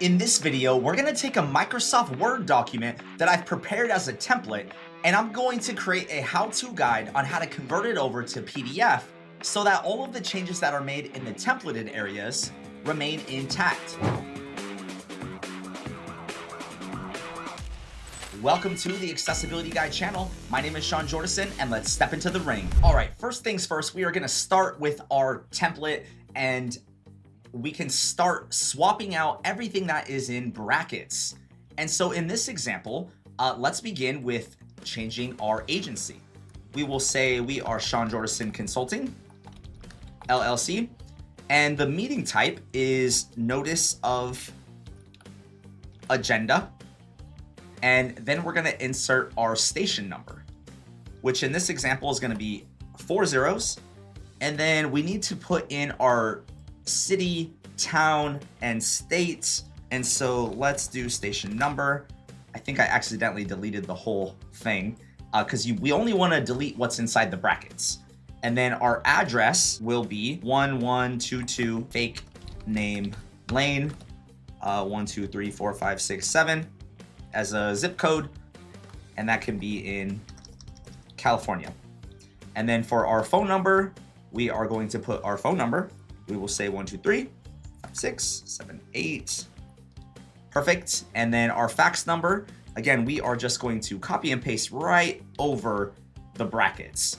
In this video, we're going to take a Microsoft Word document that I've prepared as a template, and I'm going to create a how-to guide on how to convert it over to PDF so that all of the changes that are made in the templated areas remain intact. Welcome to the Accessibility Guide channel. My name is Sean Jordison, and let's step into the ring. All right, first things first, we are going to start with our template, and we can start swapping out everything that is in brackets. And so in this example, let's begin with changing our agency. We will say we are Sean Jordison Consulting, LLC, and the meeting type is notice of agenda. And then we're going to insert our station number, which in this example is going to be 4 zeros. And then we need to put in our city, town, and state. And so let's do station number. I think I accidentally deleted the whole thing because we only want to delete what's inside the brackets. And then our address will be 1122 fake name lane 1 2 3 4 5 6 7 as a zip code, and that can be in California. And then for our phone number, we are going to put our phone number. We will say 1 2 3 5 6 7 8. Perfect. And then our fax number, again, we are just going to copy and paste right over the brackets.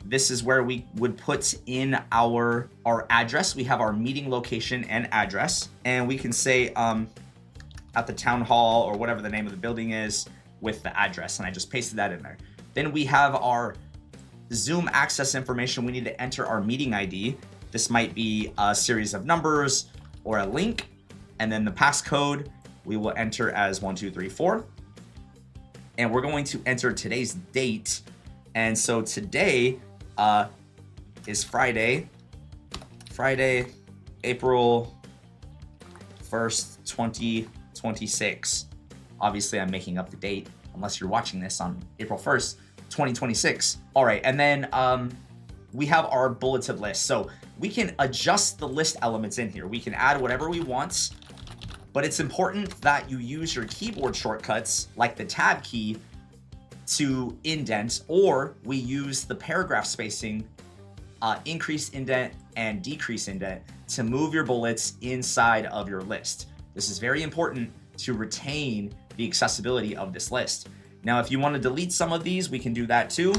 This is where we would put in our address. We have our meeting location and address, and we can say at the town hall or whatever the name of the building is with the address, and I just pasted that in there. Then we have our Zoom access information. We need to enter our meeting ID. This might be a series of numbers or a link. And then the passcode we will enter as 1 2 3 4. And we're going to enter today's date. And so today is Friday, April 1st, 2026. Obviously, I'm making up the date unless you're watching this on April 1st, 2026. All right, and then we have our bulleted list. So we can adjust the list elements in here. We can add whatever we want, but it's important that you use your keyboard shortcuts like the tab key to indent, or we use the paragraph spacing, increase indent and decrease indent to move your bullets inside of your list. This is very important to retain the accessibility of this list. Now, if you want to delete some of these, we can do that too.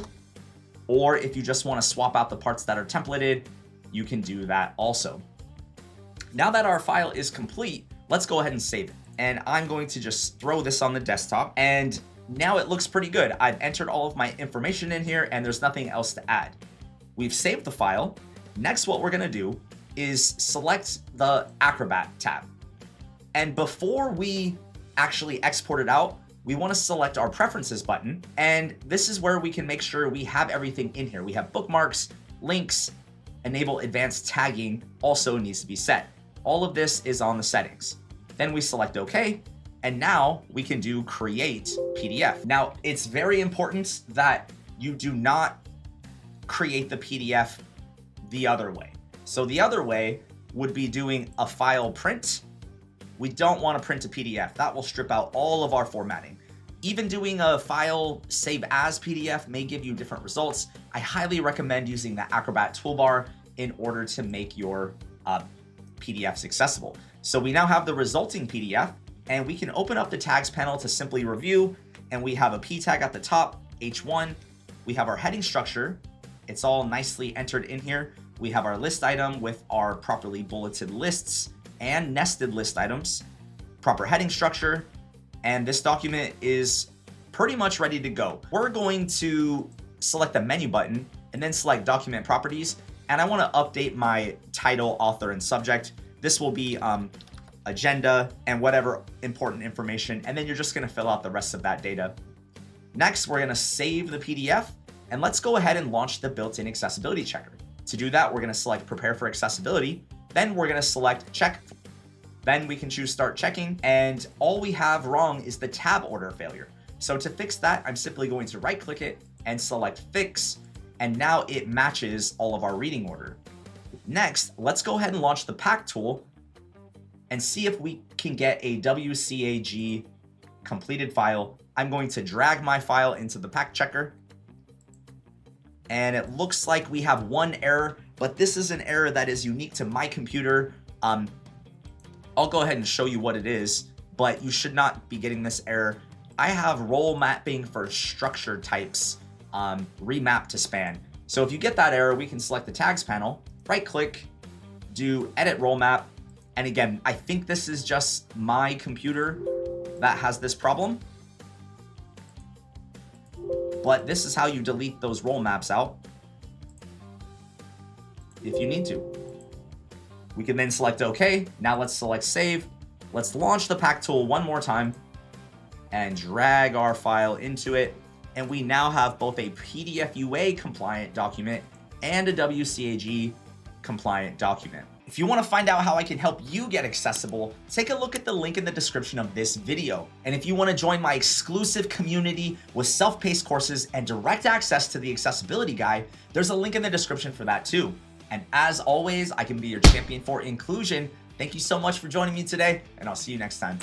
Or if you just want to swap out the parts that are templated, you can do that also. Now that our file is complete, let's go ahead and save it. And I'm going to just throw this on the desktop. And now it looks pretty good. I've entered all of my information in here and there's nothing else to add. We've saved the file. Next, what we're going to do is select the Acrobat tab. And before we actually export it out, we want to select our preferences button. And this is where we can make sure we have everything in here. We have bookmarks, links, enable advanced tagging also needs to be set. All of this is on the settings. Then we select OK. And now we can do create PDF. Now, it's very important that you do not create the PDF the other way. So the other way would be doing a file print. We don't want to print a PDF. That will strip out all of our formatting. Even doing a file save as PDF may give you different results. I highly recommend using the Acrobat toolbar in order to make your PDFs accessible. So we now have the resulting PDF, and we can open up the tags panel to simply review. And we have a P tag at the top, H1. We have our heading structure. It's all nicely entered in here. We have our list item with our properly bulleted lists and nested list items, proper heading structure, and this document is pretty much ready to go. We're going to select the menu button and then select document properties. And I want to update my title, author, and subject. This will be agenda and whatever important information. And then you're just going to fill out the rest of that data. Next, we're going to save the PDF, and let's go ahead and launch the built-in accessibility checker. To do that, we're going to select prepare for accessibility. Then we're going to select check. Then we can choose start checking, and all we have wrong is the tab order failure. So to fix that, I'm simply going to right click it and select fix, and now it matches all of our reading order. Next, let's go ahead and launch the PAC tool and see if we can get a WCAG completed file. I'm going to drag my file into the PAC checker. And it looks like we have one error, but this is an error that is unique to my computer. I'll go ahead and show you what it is, but you should not be getting this error. I have role mapping for structure types remap to span. So if you get that error, we can select the tags panel, right click, do edit role map. And again, I think this is just my computer that has this problem. But this is how you delete those role maps out if you need to. We can then select OK. Now let's select save. Let's launch the PAC tool one more time and drag our file into it. And we now have both a PDF UA compliant document and a WCAG compliant document. If you want to find out how I can help you get accessible, take a look at the link in the description of this video. And if you want to join my exclusive community with self-paced courses and direct access to the accessibility guide, there's a link in the description for that too. And as always, I can be your champion for inclusion. Thank you so much for joining me today, and I'll see you next time.